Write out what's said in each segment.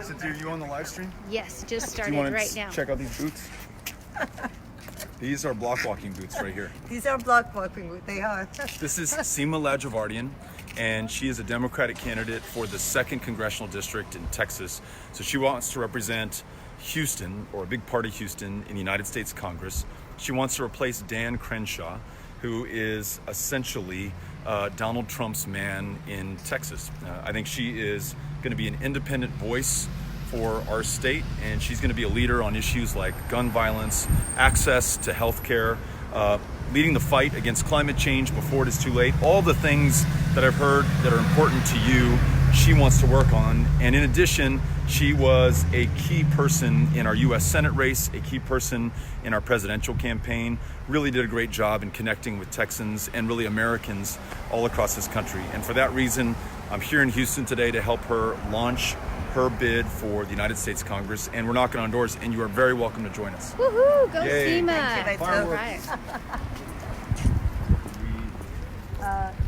So, are you on the live stream? Yes, just Do started you want right to now. check out these boots? These are block walking boots right here. These are block walking boots. They are. This is Sima Lajavardian, and she is a Democratic candidate for the 2nd Congressional District in Texas. So she wants to represent Houston, or a big part of Houston, in the United States Congress. She wants to replace Dan Crenshaw, who is essentially Donald Trump's man in Texas. I think she is going to be an independent voice for our state, and she's going to be a leader on issues like gun violence, access to health care, leading the fight against climate change before it is too late. All the things that I've heard that are important to you, she wants to work on. And in addition, she was a key person in our U.S. Senate race, a key person in our presidential campaign, really did a great job in connecting with Texans and really Americans all across this country. And for that reason, I'm here in Houston today to help her launch her bid for the United States Congress, and we're knocking on doors, and you are very welcome to join us. Woohoo! Go Yay. Sima! Thank you, All right.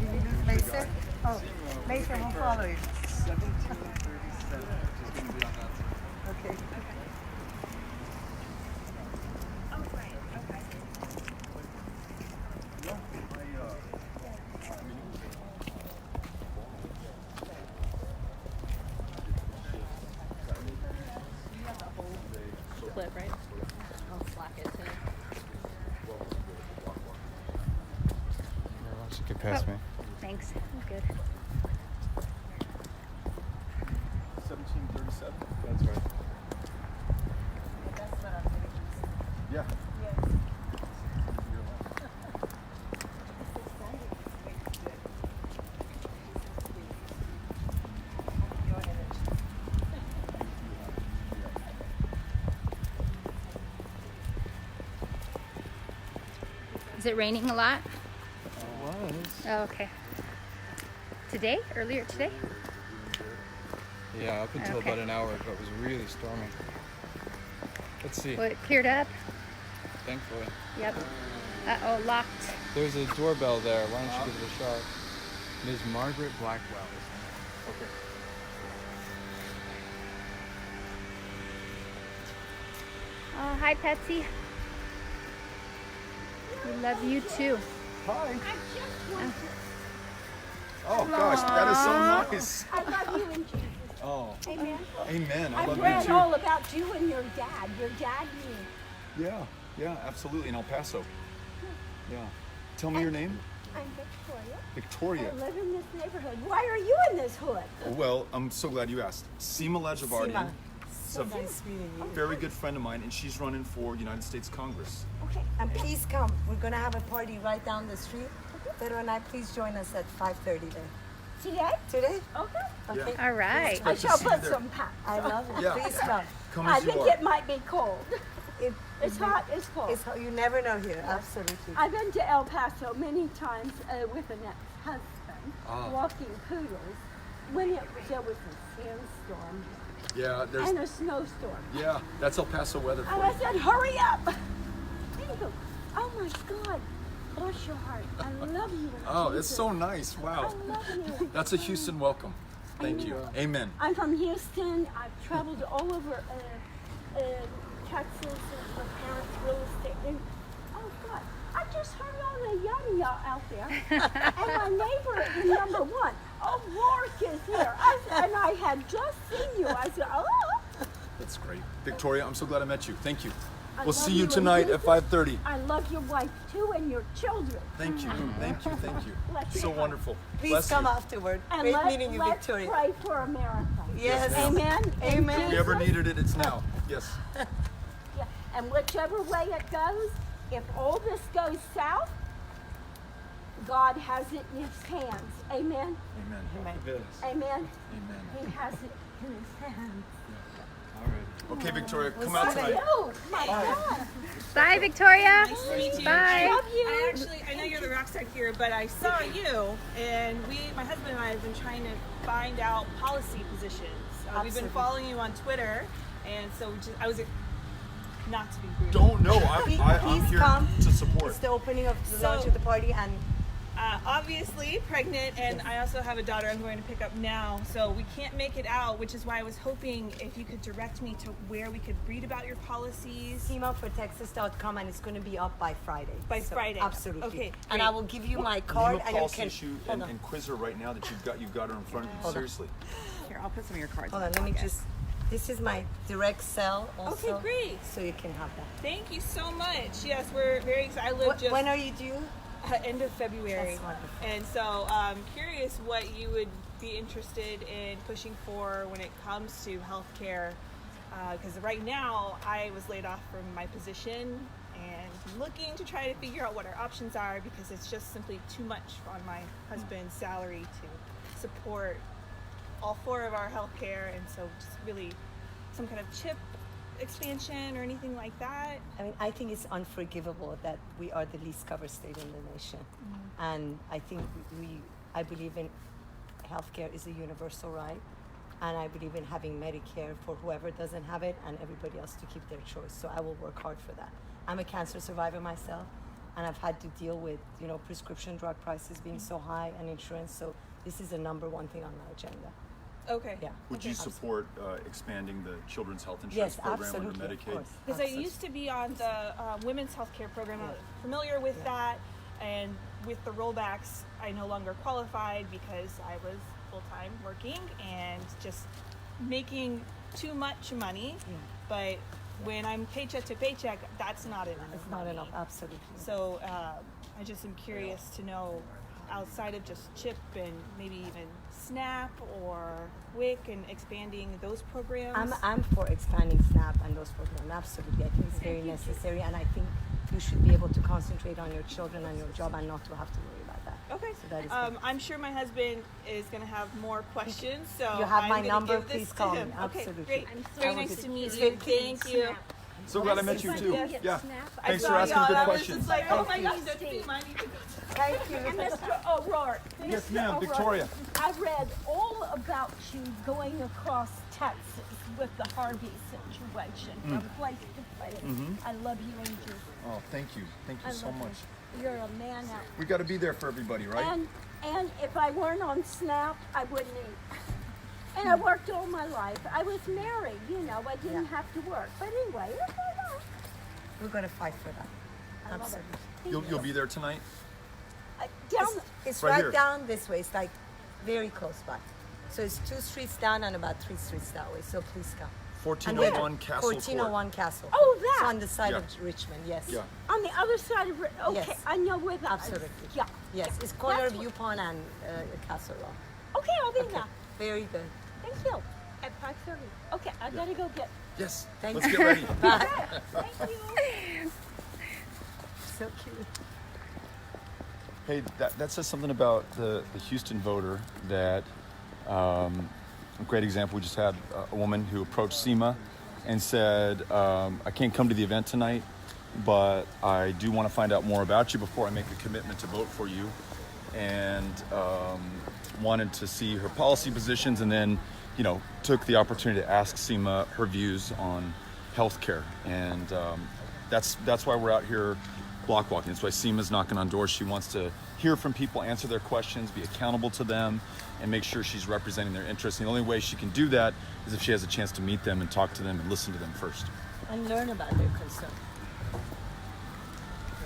Did you lose Mason? Oh, Mason will follow you. 1737. Okay. Clip, right? I'll slack it too. She could pass me. Thanks. I'm good. 1737. That's right. Yeah. Is it raining a lot? It was. Oh, okay. Today? Earlier today? Yeah, up until Okay. about an hour ago, it was really stormy. Let's see. Well, it cleared up. Thankfully. Yep. Uh-oh, locked. There's a doorbell there. Why don't you give it a shot? Ms. Margaret Blackwell. Okay. Oh, hi, Patsy. We love you too. Hi. Oh gosh, that is so nice. I love you in Jesus. Oh, Amen. amen. I I've love read you too. all about you and your dad. Your dad knew. Yeah, absolutely. In El Paso. Yeah. Tell me your name. I'm Victoria. Victoria. I live in this neighborhood. Why are you in this hood? Well, I'm so glad you asked. Sima Lajavardian. Sima. It's a Nice meeting you. very good friend of mine, and she's running for United States Congress. Okay. And please come. We're gonna have a party right down the street. Pero and I, please join us at 5:30 there. Today? Today? Okay. Okay. All right. I Expect to shall see you put there. some pants. I love it. Yeah. Please come. Come I as you think are. it might be cold. It's hot. It's cold. It's you never know here. Absolutely. I've been to El Paso many times with an ex-husband, walking poodles, when there was a sandstorm Yeah, there's. and a snowstorm. Yeah, that's El Paso weather And for I you. said, hurry up! And he goes, oh my God, bless your heart. I love you. Oh, Jesus. it's so nice. Wow. I love you. That's a Houston welcome. Thank you. Amen. I'm from Houston. I've traveled all over Texas with my parents' real estate. And, oh God, I just heard on the yada out there. And my neighbor is number one. O'Rourke is here. And I had just seen you. I said, oh. That's great. Victoria, I'm so glad I met you. Thank you. I We'll love see you in tonight at Jesus. 5:30. I love your wife too and your children. Thank you. Thank you. Thank you. Bless So you. wonderful. Please Bless come you. afterward. And Great meeting you, let's Victoria. pray for America. Yes. Amen. Amen. If we ever needed it, it's now. Yes. Yeah. And whichever way it goes, if all this goes south, God has it in his hands. Amen. Amen. Amen. Yes. Amen. Amen. He has it in his hands. All right. Okay, Victoria, come We'll out see you. tonight. Oh my God. Bye, Victoria. Nice to meet you. Bye. Love you. I know you're the rock star here, but I saw you, and my husband and I have been trying to find out policy positions. We've been Absolutely. following you on Twitter, and so I was not to be rude. Don't know. I'm Please here come. to support. It's the opening of the So- launch of the party, and Obviously pregnant, and I also have a daughter I'm going to pick up now, so we can't make it out, which is why I was hoping if you could direct me to where we could read about your policies. SimaForTexas.com, and it's going to be up by Friday. By Friday. Absolutely. Okay, And great. I will give you my card, Name a and you policy can. issue Hold on. and quiz her right now that you've got her in front of you. Seriously. Here, I'll put some of your cards. Hold on, let me just. This is my direct cell also. Okay, great. So you can have that. Thank you so much. Yes, we're very excited. I live just When are you due? end of February. That's wonderful. And so I'm curious what you would be interested in pushing for when it comes to healthcare. Because right now I was laid off from my position and looking to try to figure out what our options are, because it's just simply too much on my husband's salary to support all 4 of our healthcare. And so just really some kind of chip expansion or anything like that. I mean, I think it's unforgivable that we are the least covered state in the nation. And I think I believe in healthcare is a universal right. And I believe in having Medicare for whoever doesn't have it and everybody else to keep their choice. So I will work hard for that. I'm a cancer survivor myself, and I've had to deal with, prescription drug prices being so high and insurance. So this is the number one thing on my agenda. Okay. Yeah. Would you support expanding the children's health insurance Yes, program under absolutely, of Medicaid? course. Because I used to be on the women's healthcare program. I'm familiar with that, and with the rollbacks, I no longer qualified because I was full-time working and just making too much money. But when I'm paycheck to paycheck, that's not enough. It's not enough, absolutely. So I just am curious to know, outside of just CHIP and maybe even SNAP or WIC and expanding those programs. I'm for expanding SNAP and those programs, absolutely. I think it's very necessary, and I think you should be able to concentrate on your children and your job and not to have to worry about that. Okay. So that is good. I'm sure my husband is going to have more questions, so You have I'm my gonna number, give this please to call me. him. Absolutely. Okay, great. I Very will nice do- to meet it's you. very Thank you. So glad I met you too. Yeah. I Thanks saw for asking y'all, good and I was questions. just like, oh my Thank you. gosh, that's Sima. I need to go. Thank you. And Mr. O'Rourke. Yes, Mr. ma'am, O'Rourke, Victoria. I read all about you going across Texas with the Harvey situation from place to place. I love you, Angel. Oh, thank you. Thank I you so love much. you. You're a man out. We got to be there for everybody, right? And if I weren't on SNAP, I wouldn't eat. And I worked all my life. I was married, I didn't have to work. But anyway, We're going to fight for that. I love it. Absolutely. You'll be there tonight? Down, It's Right right here. down this way. It's like very close by. So it's 2 streets down and about 3 streets that way. So please come. 1401 Castle Court. 1401 Castle. Oh, It's that. on the side Yeah. of Richmond, yes. Yeah. on the other side of it. Okay, Yes. I know where that is. Absolutely. Yeah. Yes, it's corner That's of what- Yupon and Castle Rock. Okay, I'll be Okay. there. Very good. Thank you. At 5:30. Okay, I gotta go get. Yes. Thank Let's you. get ready. Thank you. So cute. Hey, that says something about the Houston voter that, a great example, we just had a woman who approached Sima and said, I can't come to the event tonight, but I do want to find out more about you before I make a commitment to vote for you, and wanted to see her policy positions, and then, took the opportunity to ask Sima her views on healthcare. And that's why we're out here block walking. That's why Sima's knocking on doors. She wants to hear from people, answer their questions, be accountable to them, and make sure she's representing their interests. And the only way she can do that is if she has a chance to meet them and talk to them and listen to them first. And learn about their concern.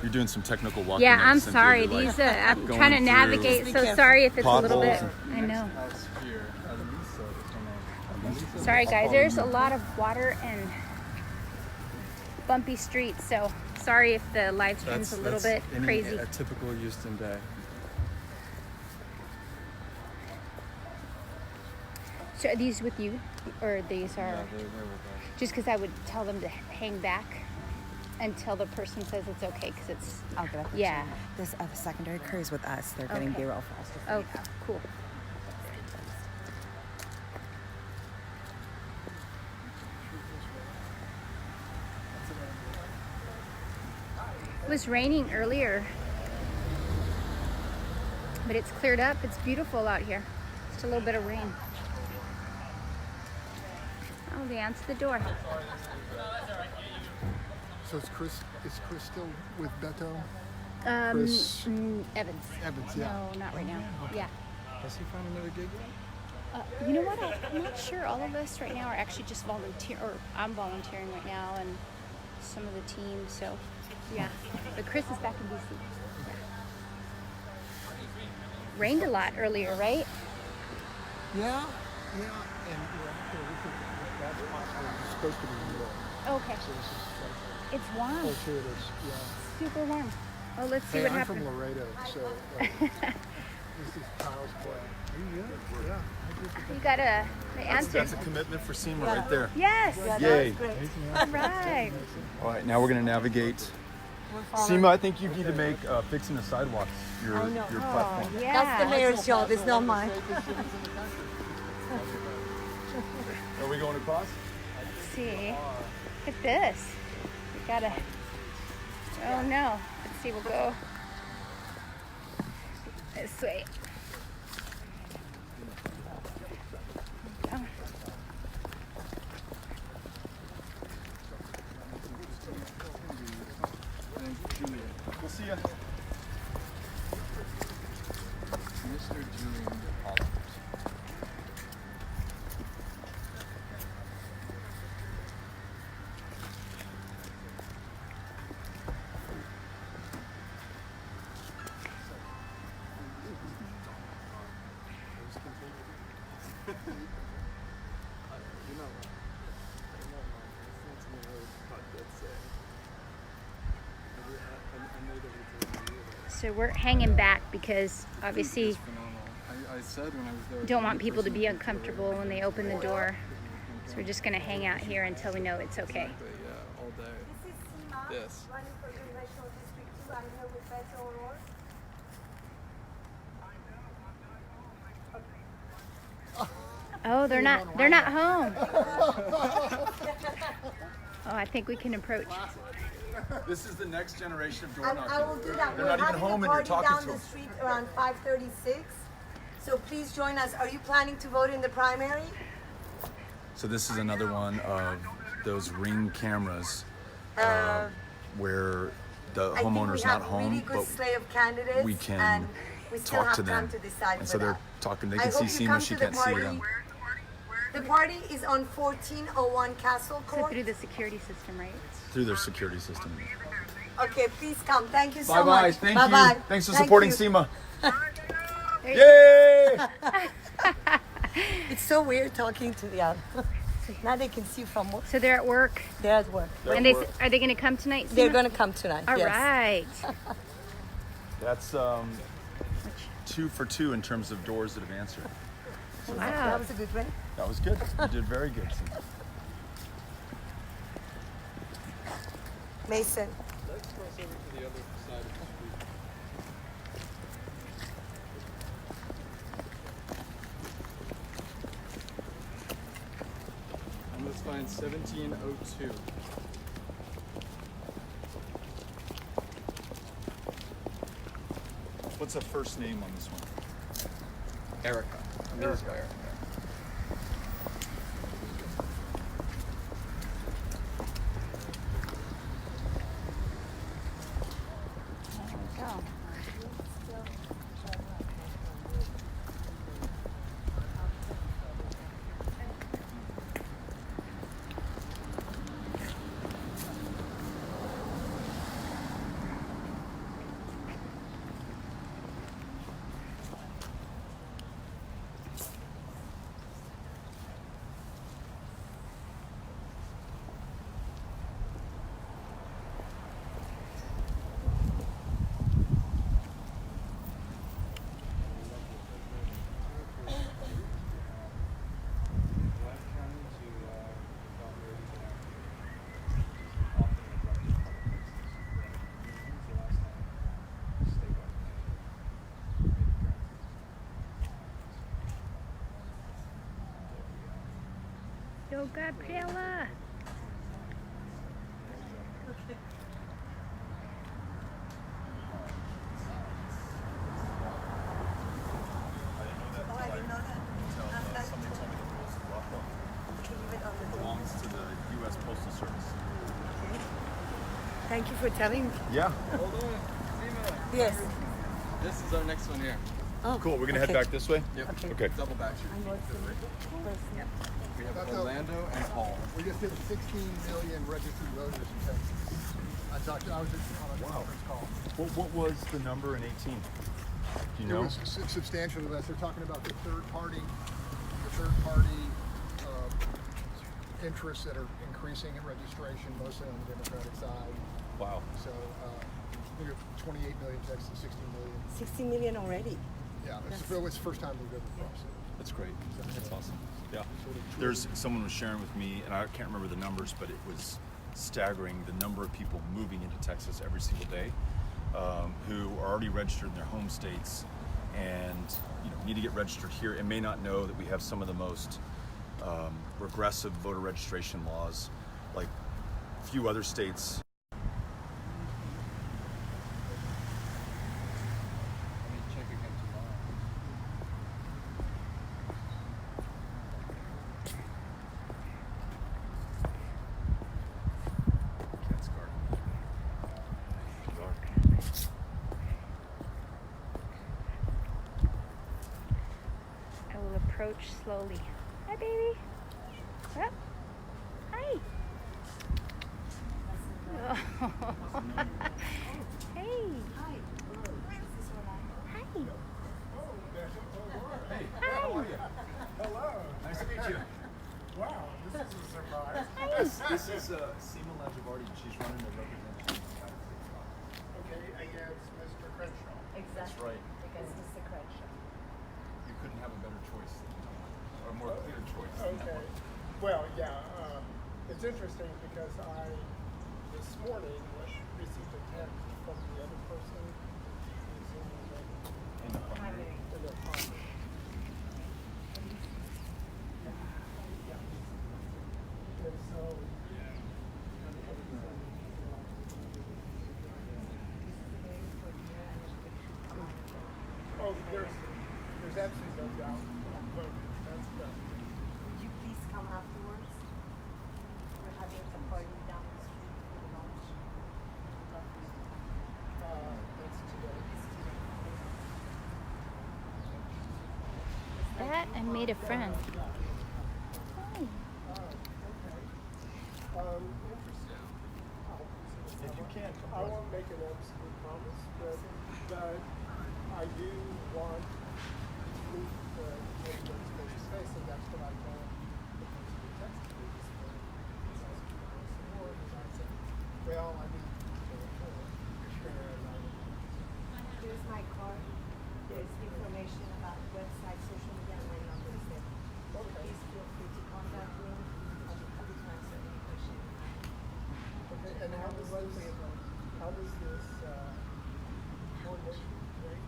You're doing some technical walking. Yeah, there, I'm Cynthia. sorry. You're, like, These I'm going trying to through navigate. Be So careful. sorry if it's a little bit. potholes. I know. House here, Alisa. Sorry guys. There's a lot of water and bumpy streets. So sorry if the live stream's a little bit crazy. A typical Houston day. So are these with you, or these are Yeah, they're with us. just because I would tell them to hang back until the person says it's okay, because it's I'll get up. yeah. This the secondary crew is with us. They're getting Okay. B-roll for us. Okay, cool. It was raining earlier, but it's cleared up. It's beautiful out here. Just a little bit of rain. Oh, they answered the door. So is Chris still with Beto? Chris Evans. Evans, yeah. No, not right now. Yeah. Has he found another gig yet? You know what? I'm not sure. All of us right now are actually just volunteer, or I'm volunteering right now, and some of the team. So, yeah. But Chris is back in DC. Yeah. Rained a lot earlier, right? Yeah. And that's possibly supposed to be New York. Okay. So this is It's warm. fortuitous, yeah. Super warm. Oh, let's see Hey, what I'm happens. from Laredo, so this is Kyle's play. Are you good? Yeah. You got the answer. That's a commitment for Sima right there. Yes. Yeah, Yay. that was great. All right. All right, now we're going to navigate. Sima, I think you need to make fixing the sidewalks your platform. Yeah. That's the mayor's job. It's not mine. Are we going across? Let's see. Look at this. We gotta. Oh no. Let's see. We'll go this way. Oh. We'll see ya. Mr. Julian Holland. So we're hanging back because obviously It's phenomenal. I said when I was there. don't want people to be uncomfortable when they open the door. So we're just gonna hang out here until we know it's okay. Exactly, yeah, all day. This is Sima, Yes. running for Congressional District 2. I'm here with Beto O'Rourke. Oh, they're not home. Oh, I think we can approach. This is the next generation of door I knocking. will do that. They're We're not even having home a and you're party talking down to the them. street around 5:36. So please join us. Are you planning to vote in the primary? So this is another one of those Ring cameras where the I think homeowner's we have not a really home, good but slate of candidates, we can and we still talk have to time them. to decide And for so they're that. talking. They I can hope see you Sima. come She to the can't see party. them. The party is on 1401 Castle So Court. through the security system, right? Through their security system. Okay, please come. Thank you so Bye bye. much. Thank Bye-bye. you. Thanks for Thank supporting you. Sima. There you Yay! It's so weird talking to the other. Now they can see from work. So they're at work, They're at work. and are they going to come tonight? They're Sima? going to come tonight. All yes. right. That's 2 for 2 in terms of doors that have answered. That Wow. was a good one. That was good. You did very good, Sima. Mason. Let's cross over to the other side of the street. And let's find 1702. What's the first name on this one? Erica. I mean, it's by Erica. Go. Go, Gabriella. Oh, I didn't know that. Somebody told me the rules of Rockwell Leave it on the door. belongs to the U.S. Postal Service. Thank you for telling me. Yeah. Hold on. Sima. Yes. This is our next one here. Oh, Cool. We're gonna head okay. back this way. Yep. Okay. Double back. We have Orlando and Paul. We just did 16 million registered voters in Texas. I was on a conference call. What was the number in 18? Do you It know? was substantially less. They're talking about the third party interests that are increasing in registration, mostly on the Democratic side. Wow. So we have 28 million Texas, 16 million. 60 million already. Yeah, it's the first time we've ever crossed it. That's great. That's awesome. Yeah. There's someone was sharing with me, and I can't remember the numbers, but it was staggering the number of people moving into Texas every single day who are already registered in their home states and need to get registered here and may not know that we have some of the most regressive voter registration laws, like few other states. Let me check again tomorrow. Cat's garden. I will approach slowly. Hi, baby. Up. Hi. Oh. Hey. Hi. Hi. Hello. Nice to meet you. Wow, this is a surprise. This is Sima. She's running the representation. Okay, against Mr. Crenshaw. Exactly. right. Because Mr. Crenshaw. You couldn't have a better choice, or a more clear choice. Okay. Well, yeah, it's interesting because this morning, received a text from the other person who's in the primary. And so, there's absolutely no doubt. That's Would you please come afterwards? We're having a party down the street for the lunch. that's today. That I made a friend. Hi. Interesting. If you can, I won't make an absolute promise, but I do want to meet the candidates face to face, and that's what I told the person who texted me this morning. He's asking for support, and I said, well, I need to report. Here's my card. There's information about the website, social media, and my number is there. So please feel free to contact me. I'll be happy to answer any question. Okay, and how does this coordination rate?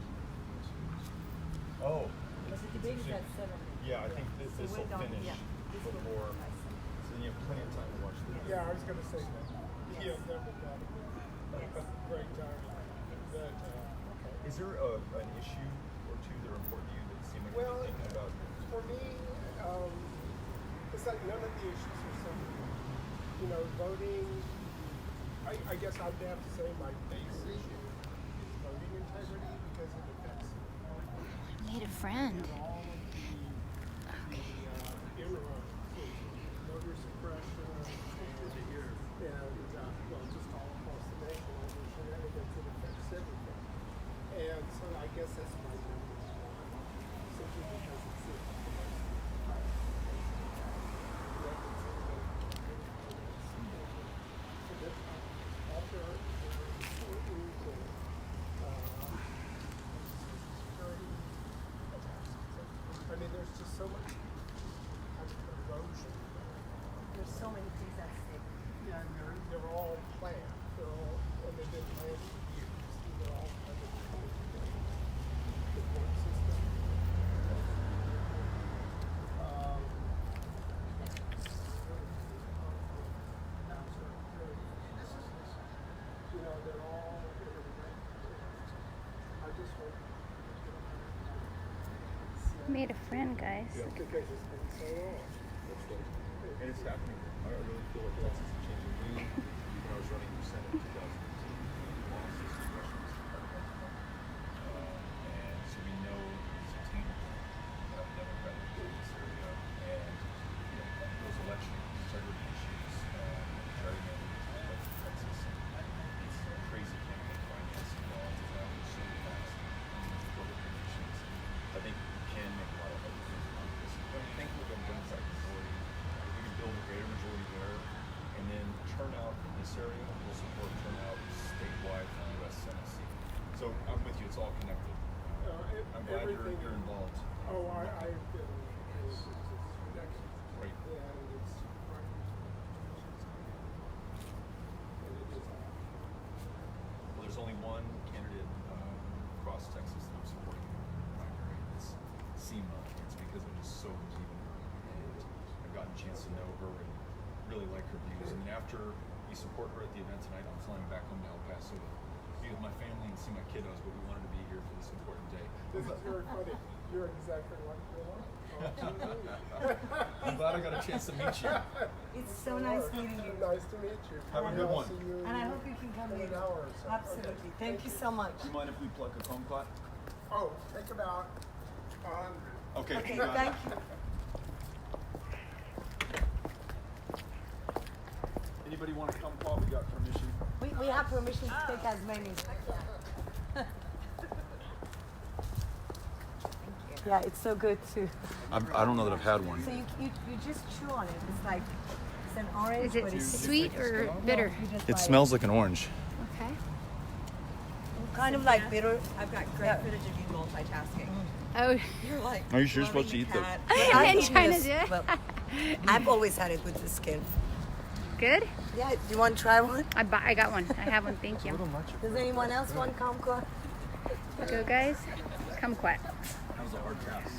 Oh, Because the debate is at 7. yeah. I think this So will we're done, finish yeah. This will before, finish by 7. so then you have plenty of time to watch the. Yeah, I was going to say that. Yes. Yeah, that would be a great time. But, okay. Is there an issue or two that are important to you that seem like Well, you're thinking about? for me, it's like none of the issues are simple. Voting, I guess I'd have to say my base issue is voting integrity because it affects Made a friend. all of the interim voter suppression and just all across the nation, all the shenanigans that affects everything. And so I guess that's my biggest simply because it's the I mean, there's just so much erosion. There's so many things at stake. Yeah, and they're all planned. And they've been planned for years. They're all kind of the court system. They're all. I just hope. Made a friend, guys. Because it's been so long. And it's happening. I really feel like Texas is changing. When I was running for Senate in 2018, we lost this congressional seat. Oh, I've been since next Right. and it's right. And it is Well, there's only one candidate across Texas that I'm supporting in the primary. It's Sima. It's because I'm just so deep in her, and I've gotten a chance to know her and really like her views. And then after we support her at the event tonight, I'm flying back home to El Paso to be with my family and see my kiddos. But we wanted to be here for this important day. This is very funny. You're exactly like you are. I'm glad I got a chance to meet you. It's so nice meeting you. Nice to meet you. Have a good I'll one. see you And I hope you can come in here. an hour or so. Absolutely. Thank you so much. Do you mind if we pluck a kumquat? Oh, think about 100. Okay. Okay, thank you. Anybody want a kumquat? We got permission. We have permission to take as many. Yeah, it's so good too. I don't know that I've had one. So you just chew on it. It's like it's an orange. Is but it it's sweet or bitter? you just It bite smells like an orange. Okay. kind of like bitter. I've got great footage of you multitasking. Oh, You're like. Are you sure you're loving supposed to eat the- cat. I've been eaten trying to this- do it. well, I've always had it with the skin. Good? Yeah, you want to try one? I got one. I have one. Thank you. Does anyone else want kumquat? Go, guys. Kumquat. That was a hard task.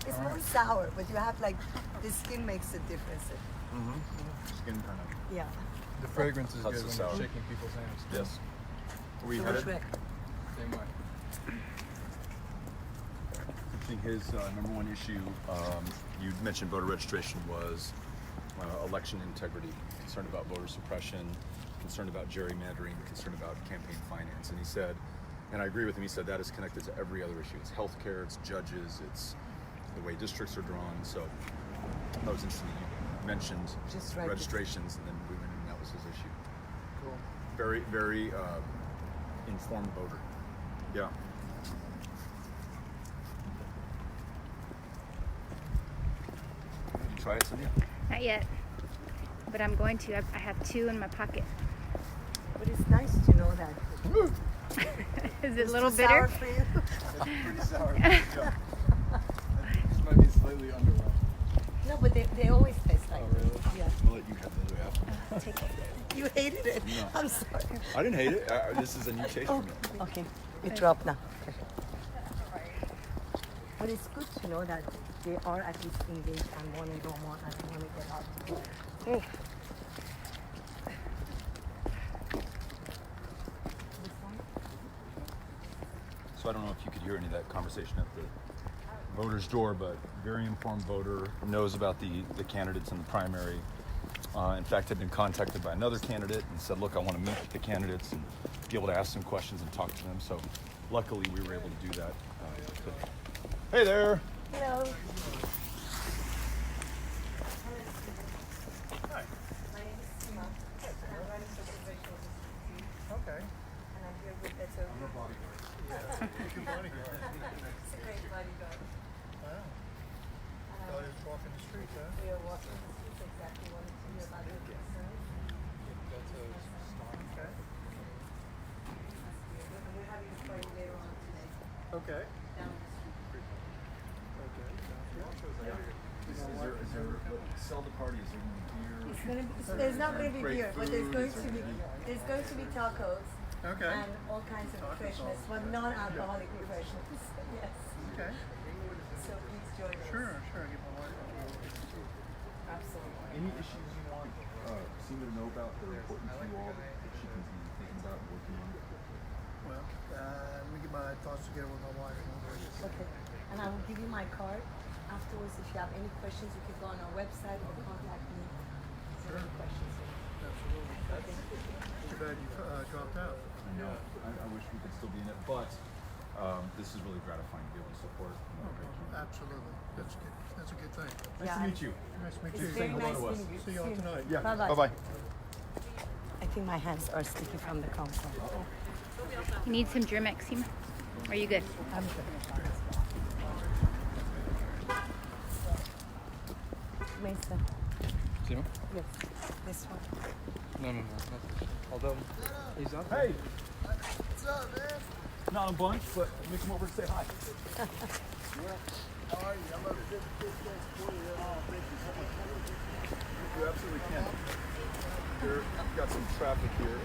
It's more sour, but you have like the skin makes a difference. Skin kind of. Yeah. The fragrance is That's good the when sour. you're shaking people's hands. Yes. Were you So headed? which way? Same way. I think his number one issue, you mentioned voter registration, was election integrity, concerned about voter suppression, concerned about gerrymandering, concerned about campaign finance. And he said, and I agree with him, he said that is connected to every other issue. It's healthcare, it's judges, it's the way districts are drawn. So that was interesting that you mentioned Just right. registrations, and then we went in and that was his issue. Cool. Very, very informed voter. Yeah. Did you try it, Cynthia? Not yet. But I'm going to. I have two in my pocket. But it's nice to know that. Is it a little Too bitter? sour for you? Pretty sour. Yeah. This might be slightly underwhelming. No, but they always taste like Oh, really? this. Yeah. I'm gonna let you have the other half. Take it. You hated it. No. I'm sorry. I didn't hate it. This is a new taste for me. Okay, it dropped now. Okay. But it's good to know that they are at least engaged and want to know more and want to get out. Okay. So I don't know if you could hear any of that conversation at the voter's door, but very informed voter, knows about the candidates in the primary. In fact, had been contacted by another candidate and said, look, I want to meet with the candidates and be able to ask them questions and talk to them. So luckily we were able to do that. Hey there. Hello. Hi. My name is Sima. I'm running for congressional district 2, Okay. and I'm here with Beto. Good morning. It's a great bodyguard. Wow. Oh, just walking the street, huh? We are walking the streets exactly wanting to hear about your concerns. That's a start. Okay. And we're having a party later on today Okay. down the street. Okay. Is there sell the party? Is there going to be beer? It's gonna be, there's not going to be Great beer, but there's food, going is to there be gonna there's going to be tacos Okay. and all kinds of refreshments, but non-alcoholic refreshments. Yes. Okay. So please join us. Sure. Get my wife. Absolutely. Any issues you want Sima to know about that are important to you all that she can be thinking about and working on? Well, let me get my thoughts together with my wife. Okay. And I will give you my card afterwards. If you have any questions, you can go on our website or contact me. Sure. Any questions? Absolutely. Okay. Too bad you dropped out. I know. I wish we could still be in it, but this is really gratifying to be able to support. Absolutely. That's good. That's a good thing. Nice Yeah, to meet you. Nice to meet It's you. very hello nice to us. meeting you. See you all tonight. Yeah. Bye-bye. Bye-bye. I think my hands are sticky from the council. You need some Germex, Sima? Are you good? I'm good. Mason. Sima? Yes. This one. No. Not this. Although he's up. Hey. What's up, man? Not a bunch, but we come over to say hi. How are you? I'm up to for you. Oh, thank you so much. You absolutely can. We've got some traffic here.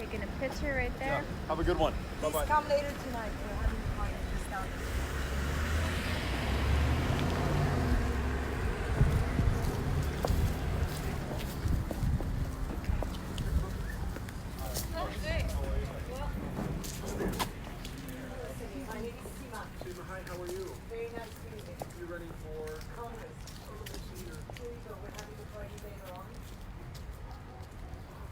Taking a picture right there. Have a good one. Please Bye-bye. come later tonight. We're having a party just down here. My name is Sima. Sima, hi, how are you? Very nice to meet you. You ready for Congress. senior? Here you go. We're having a party later on.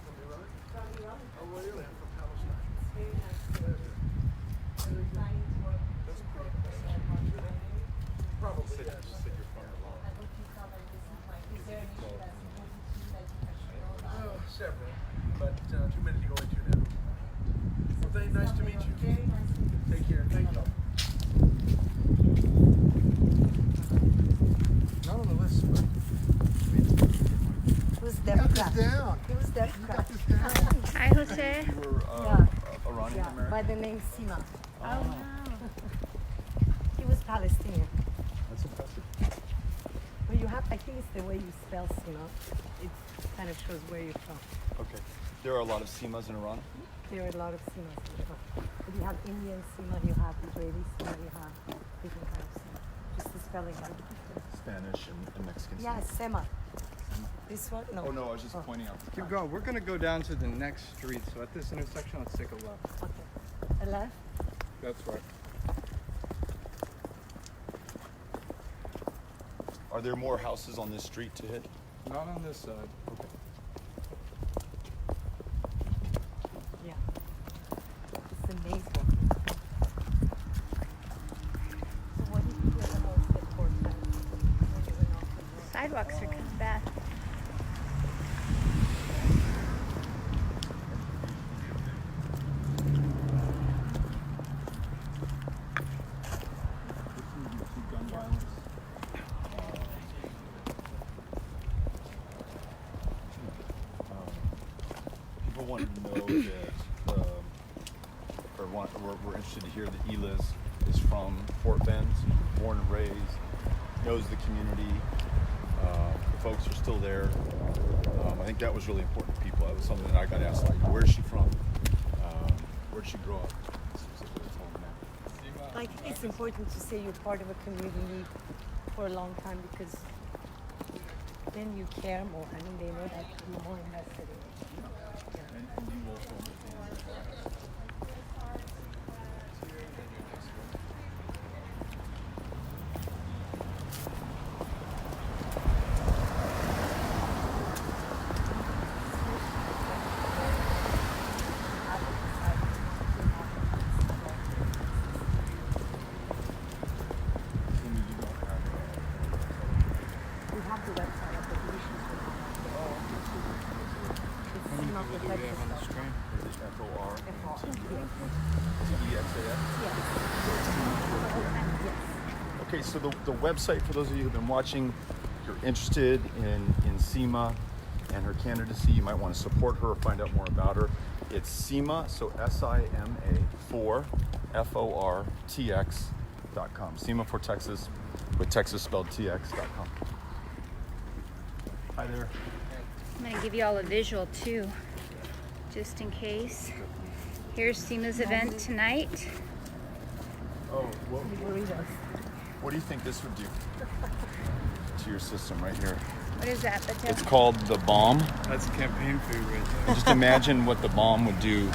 From Iran? From Iran. Oh, really? I'm from Palestine. It's very nice to meet you. Pleasure. We're planning to work That's with great. Probably, yes. I hope you come and listen to my. Is there an issue that's important to you that I should know about? Oh, several, but too many to go into now. Well, very nice to meet you. Very nice to meet you. Take care. Thank you. Not on the list, but Who's got this Democrat? down. Who's You Democrat? got this down. Hi, Jose. You were Yeah. Iranian Yeah, American? by the name Sima. Oh, wow. He was Palestinian. That's impressive. Well, you have, I think it's the way you spell Sima. It kind of shows where you're from. Okay. There are a lot of Simas in Iran. There are a lot of Simas in Iran. But you have Indian Sima, you have Israeli Sima, you have different kinds of Sima. Just the spelling might be different. Spanish and Mexican. Yeah, Sema. This one? No. Oh no, I was just Oh. pointing out. Keep going. We're gonna go down to the next street. So at this intersection, let's take a left. Okay. A left? That's right. Are there more houses on this street to hit? Not on this side. Okay. Yeah. It's amazing. So what did you hear the most at Port when you went off the road? Sidewalks are kind of bad. Gun violence. People want to know that, we're interested to hear that Eliz is from Fort Bend, born and raised, knows the community. The folks are still there. I think that was really important to people. That was something that I got asked, like, where's she from? Where'd she grow up? This was a really telling that. I think it's important to say you're part of a community for a long time because then you care more. I mean, they know that you're more invested in it. And you also understand. We have the website of the Commission's It's How many not people the do we have on the Texas screen? Is it FOR? Yes. TEXAS? Yes. Okay, so the website, for those of you who've been watching, if you're interested in Sima and her candidacy, you might want to support her or find out more about her. It's Sima, so SIMA, for FORTX.com. Sima for Texas, with Texas spelled TX.com. Hi there. I'm going to give you all a visual too, just in case. Here's Sima's event tonight. Oh, Burritos. what do you think this would do to your system right here? What is that, Beto? It's called the bomb. That's campaign food right there. And just imagine what the bomb would do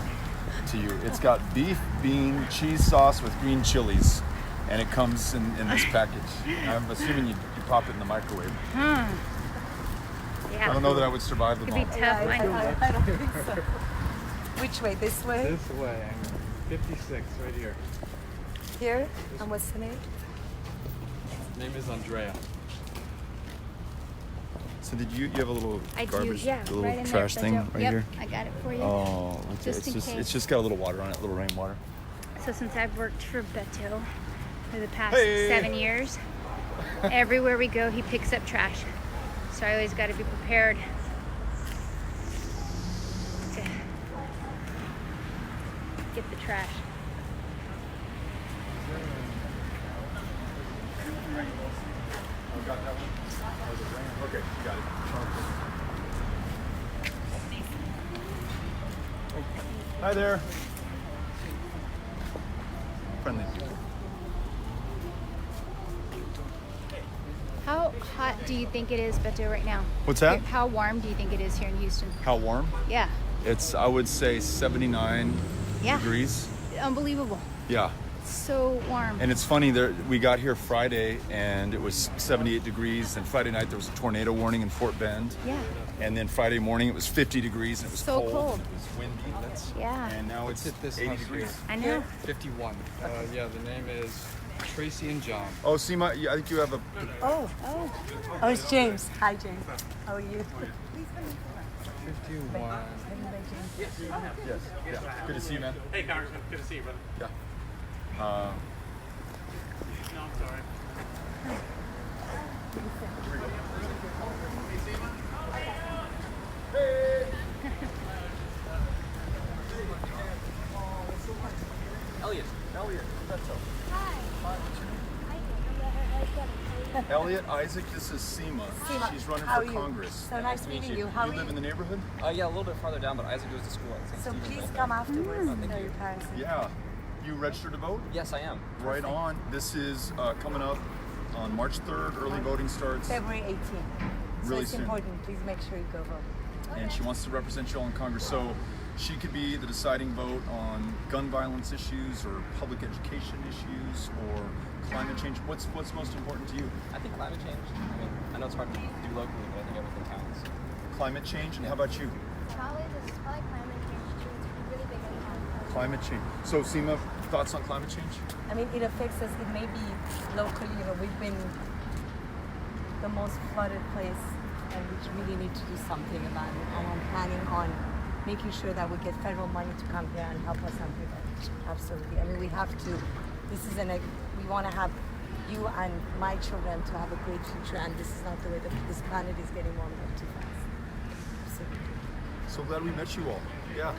to you. It's got beef, bean, cheese sauce with green chilies, and it comes in this package. I'm assuming you pop it in the microwave. Yeah. I don't know that I would survive the It'd be bomb. tough. I know. I don't think so. Which way? This way? This way. 56 right here. Here? And what's the name? Name is Andrea. So did you have a little I do, garbage, yeah. a little right in trash there, thing Beto. right Yep, here? I got it for you. Oh, okay. Just in case. It's just got a little water on it, a little rainwater. So since I've worked for Beto for the past Hey. 7 years, everywhere we go, he picks up trash. So I always got to be prepared to get the trash. Oh, got that one? Oh, the brand. Okay, got it. Hi there. Friendly. How hot do you think it is, Beto, right now? What's that? How warm do you think it is here in Houston? How warm? Yeah. It's, I would say, 79 Yeah. degrees. Unbelievable. Yeah. So warm. And it's funny, we got here Friday and it was 78 degrees. And Friday night there was a tornado warning in Fort Bend. Yeah. And then Friday morning it was 50 degrees and it was So cold. It was windy. Yeah. And now it's Hit this 80 house degrees. here. I know. 51. Yeah, the name is Tracy and John. Oh, Sima, I think you have a... Oh, Oh. oh, it's James. Hi, James. How are you? 51. Yes. Yeah. Good to see you, man. Hey, Congressman. Good to see you, brother. Yeah. No, I'm sorry. Elliot, Isaac, this is Sima. Sima, She's running how for are you? Congress. So nice meeting you. How You are live in the neighborhood? Yeah, a little bit farther down, but Isaac goes to school at St. So Stephen's. please right come there. afterwards and thank tell you. your parents. Yeah. You registered to vote? Yes, I am. Right on. This is coming up on March 3rd. Early voting starts. February 18th. So Really it's soon. important. Please make sure you go vote. And she wants to represent you all in Congress. So she could be the deciding vote on gun violence issues or public education issues or climate change. What's most important to you? I think climate change. I mean, I know it's hard to do locally, but I think everything counts. Climate change, and how about you? Probably climate change too. It's really big impact. Climate change. So Sima, thoughts on climate change? I mean, it affects us. It may be locally, we've been the most flooded place and we really need to do something about it. And I'm planning on making sure that we get federal money to come here and help us on it. Absolutely. I mean, we have to, we want to have you and my children to have a great future, and this is not the way that this planet is getting warmed up too fast. Absolutely. So glad we met you all. Yeah.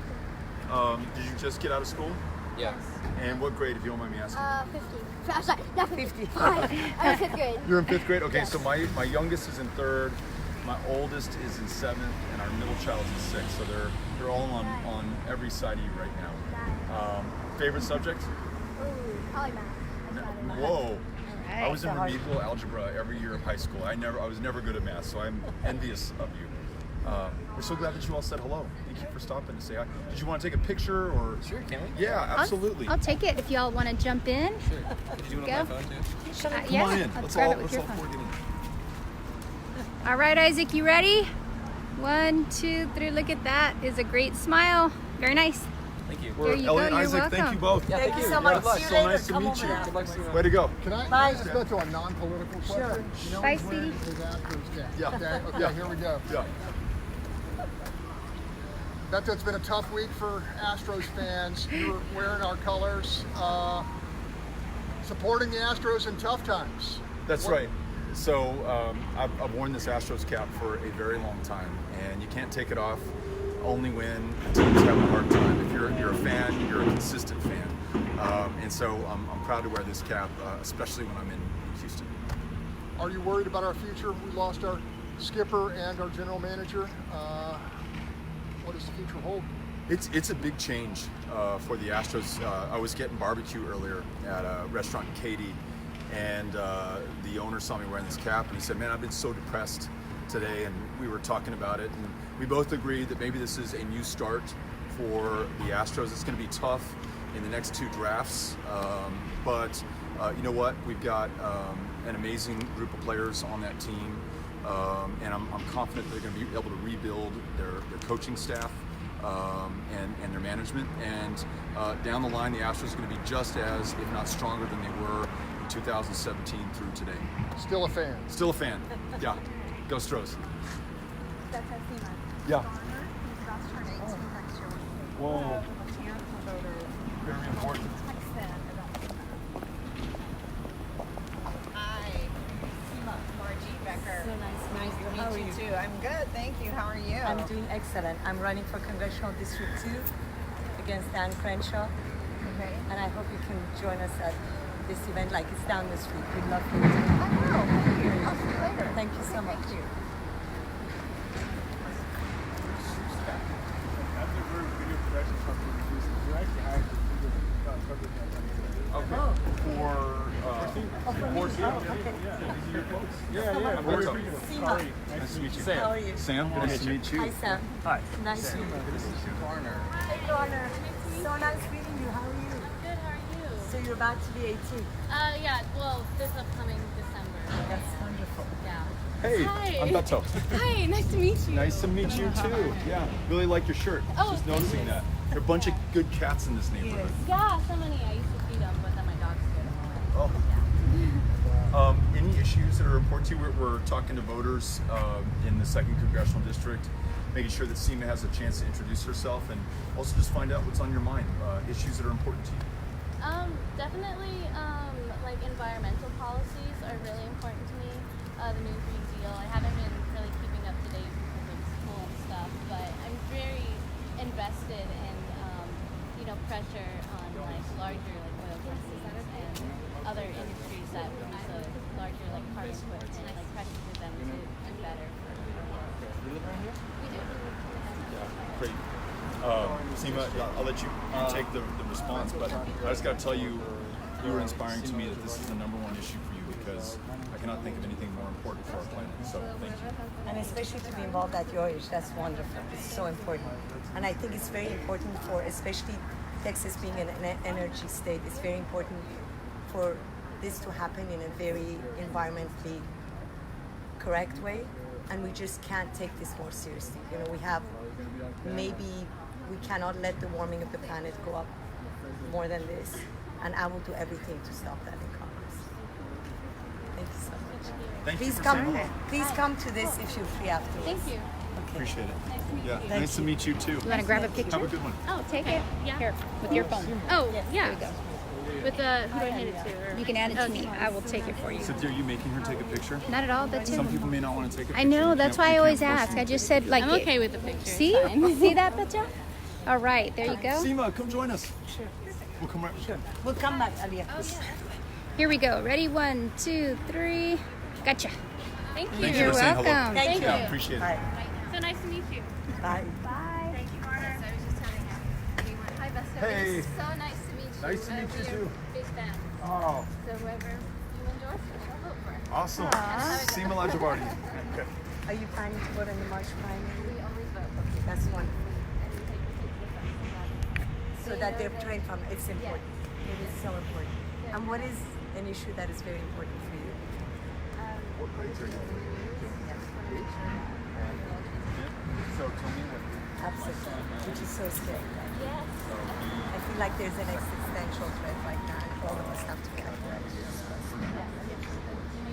Did you just get out of school? Yeah. And what grade, if you don't mind me asking? 50. Sorry, not 50. I'm in 5th grade. You're in 5th grade? Okay, Yes. so my youngest is in 3rd, my oldest is in 7th, and our middle child is in 6th. So they're all on every side of you right now. Favorite subject? Ooh, probably math. That's about it. Whoa. I was in That's a hard- remedial algebra every year of high school. I was never good at math, so I'm envious of you. We're so glad that you all said hello. Thank you for stopping to say hi. Did you want to take a picture or? Sure, can we? Yeah, absolutely. I'll take it if y'all want to jump in. Sure. Could you do it on Go. my phone too? Come Yeah, on in. I'll Let's grab all it with your four phone. get in. All right, Isaac, you ready? 1, 2, 3. Look at that. Is a great smile. Very nice. Thank you. There you Elliot, go. You're Isaac, welcome. thank you both. Yeah, Thank you so Yeah, much. it's See you so later. nice to Come meet over you. now. Good luck to you. Way to go. Can I Bye. just go to a non-political question? Sure. You know Bye, he's wearing sweetie. his Astros cap. Yeah. Okay, Yeah. here we go. Yeah. Beto, it's been a tough week for Astros fans. You're wearing our colors, supporting the Astros in tough times. That's right. So I've worn this Astros cap for a very long time, and you can't take it off only when the team's having a hard time. If you're a fan, you're a consistent fan, and so I'm proud to wear this cap, especially when I'm in Houston. Are you worried about our future? We lost our skipper and our general manager. What does the future hold? It's a big change for the Astros. I was getting barbecue earlier at a restaurant in Katy, and the owner saw me wearing this cap, and he said, "Man, I've been so depressed today." And we were talking about it, and we both agreed that maybe this is a new start for the Astros. It's going to be tough in the next 2 drafts, but you know what? We've got an amazing group of players on that team. And I'm confident they're going to be able to rebuild their coaching staff and their management. And down the line, the Astros are going to be just as, if not stronger than they were in 2017 through today. Still a fan. Still a fan. Yeah. Go Stros. That's how Sima. Yeah. He's about to turn 18 next year. Whoa. Very important. Hi, Sima, Margie Becker. So nice to meet you. How are you? Too. I'm good, thank you. How are you? I'm doing excellent. I'm running for Congressional District 2 against Dan Crenshaw, okay. and I hope you can join us at this event, like it's down the street. We'd love for you to I will. Thank you. I'll see you later. Thank you so much. Thank you. After we're a video production company, we actually hired the video coverage company. Okay. For Yeah. Beto. Sima. Nice to meet you. How are you? Sam, nice to meet you. Hi, Sam. Hi. Nice to meet you. Garner. Hey, Garner. So nice meeting you. How are you? Good, how are you? So you're about to be 18. Yeah, well, this upcoming December. That's wonderful. Yeah. Hey, Hi. I'm Beto. Hi, nice to meet you. Nice to meet you too. Yeah, really like your shirt. Oh, Just noticing that. There are a bunch of good cats in this neighborhood. Yeah, so many. I used to feed them, but then my dogs scared them away. Oh. Any issues that are important to you? We're talking to voters in the 2nd Congressional District, making sure that Sima has a chance to introduce herself and also just find out what's on your mind, issues that are important to you. Definitely, like environmental policies are really important to me. The new Green Deal. I haven't been really keeping up to date because of school and stuff, but I'm very invested in, pressure on like larger like oil companies and other industries that produce a larger like carbon footprint, like pressure for them to do better. You live around here? We do. Great. Sima, I'll let you take the response, but I just got to tell you, you were inspiring to me that this is the #1 issue for you because I cannot think of anything more important for our planet. So thank you. And especially to be involved at your age, that's wonderful. It's so important. And I think it's very important for, especially Texas being an energy state, it's very important for this to happen in a very environmentally correct way. And we just can't take this more seriously. We have, maybe we cannot let the warming of the planet go up more than this. And I will do everything to stop that in Congress. Thank you so much. Thank you Please for come. saying that. Please come to this if you're free afterwards. Thank you. Appreciate it. Nice to meet you. Yeah, nice to meet you too. You want to grab a picture? Have a good one. Oh, Take it. Yeah. Here, with your phone. Oh, yeah. There you go. With the who do I hand it to? Or? You can add it to me. I will take it for you. Cynthia, are you making her take a picture? Not at all. That's Some it. people may not want to take a picture. I know. You That's can't- why I you always can't force ask. them I to just take said like. I'm okay with the picture. See? It's fine. See that, Beto? All right. There you go. Sima, come join us. Sure. We'll come right. Sure. We'll come back, Aliyah. Here we go. Ready? 1, 2, 3. Gotcha. Thank you. Thank you You're for saying hello. welcome. Thank you. Yeah, appreciate it. Bye. So nice to meet you. Bye. Bye. Thank you, Garner. I was just telling him. Hi, Beto. Hey. It's so nice to meet you. Nice to meet you We're too. big fans. Oh, So whoever you endorse, I'll vote for. awesome. Sima Lajavardi. Okay. Are you planning to vote in the March primary? We always vote. Okay, that's wonderful. And we take the kids with us. So that they're trained from, it's important. It is so important. And what is an issue that is very important for you? What grades are you in? So tell me what. Absolutely. Which is so scary. Yes. I feel like there's an existential threat right now, and all of us have to get correct.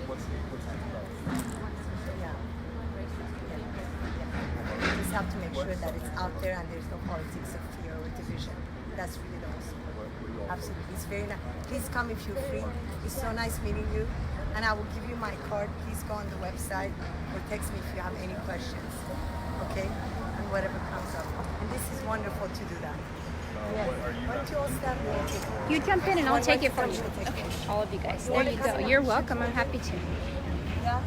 What's about? Yeah. We just have to make sure that it's out there and there's no politics of fear or division. That's really the most important. Absolutely. It's very nice. Please come if you're free. It's so nice meeting you. And I will give you my card. Please go on the website or text me if you have any questions. Okay? And whatever comes up. And this is wonderful to do that. Yes. Why don't you all stand there and take it? You jump in and I'll Why take don't it for you you. come and take it? All of you guys. There you go. You're welcome. I'm happy to. Yeah?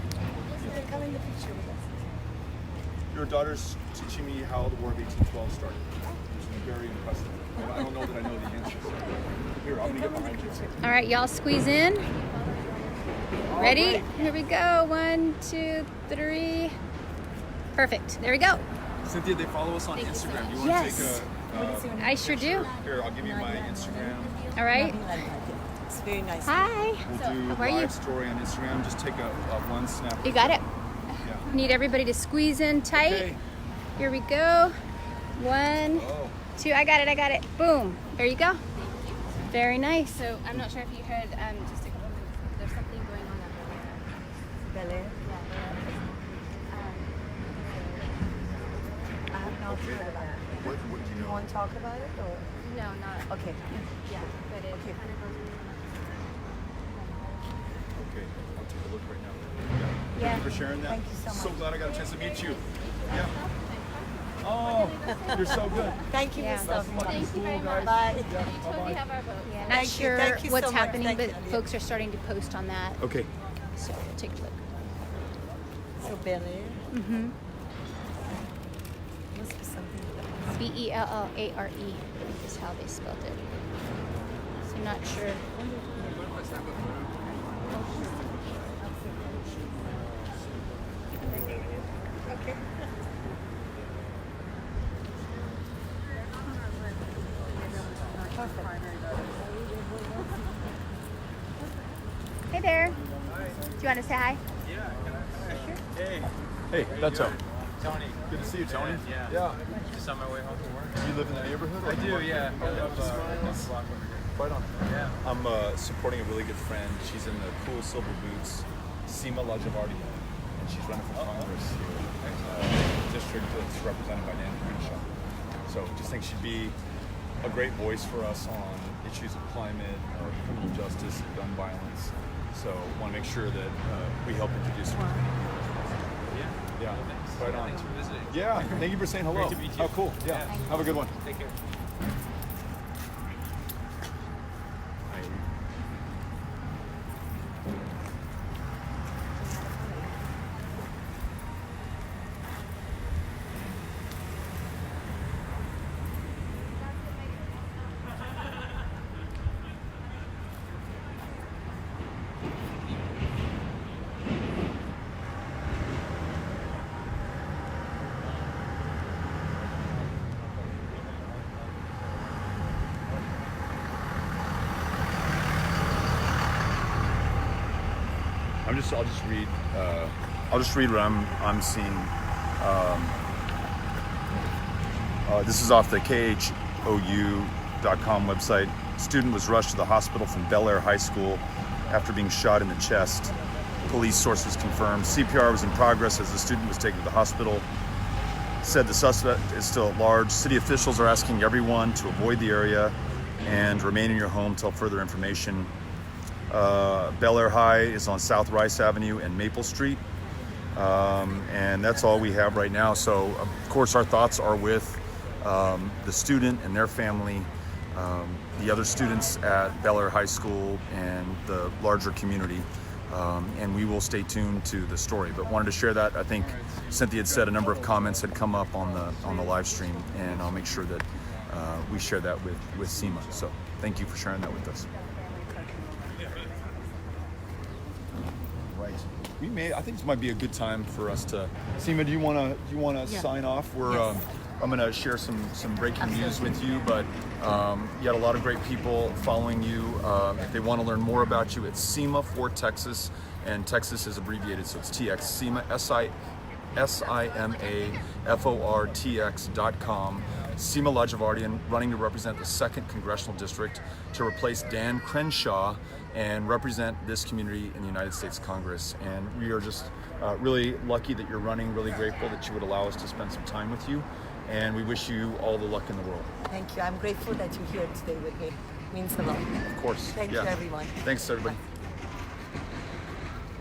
You can come in the picture with us. Your daughter's teaching me how the War of 1812 started. It's very impressive. I don't know that I know the answers. Here, I'm gonna get behind you. All right, y'all squeeze in. Ready? Here we go. 1, 2, 3. Perfect. There we go. Cynthia, they follow us on Instagram. Do you want Yes. to take a I sure do. Here, I'll give you my Instagram. All right. It's very nice. Hi. We'll do How are you? live story on Instagram. Just take a one snap. You got it. Yeah. Need everybody to squeeze in tight. Okay. Here we go. 1, Oh. 2. I got it. Boom. There you go. Very nice. So I'm not sure if you heard just a couple minutes ago, there's something going on up there. Bel Air? I have not heard about it. What do you You know? want to talk about it or? No, not. Okay. Yeah, but it Okay. kind of goes in. Okay, I'll take a look right now. Yeah. Yeah. Thank you for sharing that. Thank you so much. So glad I got a chance to meet you. Yeah. Oh, you're so good. Thank you, Yeah. Miss Duffy. Thank you very much. Bye. We totally have our vote. Yeah, not Thank you. sure Thank you what's so much. happening, Thank but you, Alia. folks are starting to post on that. Okay. So we'll take a look. So Bel Air. Mm-hmm. Must be something. Bellare is how they spelled it. So not sure. Okay. Hey there. Do you want to say hi? Hey. Hey, Beto. Tony. Good to see you, Tony. Yeah. Yeah. Just on my way home from work. You live in the neighborhood? I do, yeah. I live just next block over here. Right on. Yeah. I'm supporting a really good friend. She's in the cool silver boots, Sima, and she's running for Congress here. District that's represented by Dan Crenshaw. So just think she'd be a great voice for us on issues of climate, criminal justice, and gun violence. So want to make sure that we help introduce her. Yeah. Thanks. Right on. Thanks for visiting. Yeah. Thank you for saying hello. Great to meet you. Oh, cool. Yeah. Have a good one. Take care. I'll just read what I'm seeing. This is off the KHOU.com website. Student was rushed to the hospital from Bel Air High School after being shot in the chest. Police sources confirmed CPR was in progress as the student was taken to the hospital. Said the suspect is still at large. City officials are asking everyone to avoid the area and remain in your home till further information. Bel Air High is on South Rice Avenue and Maple Street. And that's all we have right now. So, of course, our thoughts are with the student and their family, the other students at Bel Air High School, and the larger community. And we will stay tuned to the story. But wanted to share that. I think Cynthia had said a number of comments had come up on the live stream, and I'll make sure that we share that with Sima. So, thank you for sharing that with us. Right. I think this might be a good time for us to. Sima, do you wanna sign off? Yes. I'm gonna share some breaking news with you, but you got a lot of great people following you. If they want to learn more about you, it's Sima for Texas, and Texas is abbreviated, so it's TX. Sima, SIMAFORTX.com. Sima Lajavardian, running to represent the 2nd Congressional District to replace Dan Crenshaw and represent this community in the United States Congress. And we are just really lucky that you're running, really grateful that you would allow us to spend some time with you. And we wish you all the luck in the world. Thank you. I'm grateful that you're here today with me. It means a lot. Of course. Thank you, everyone. Thanks, everybody.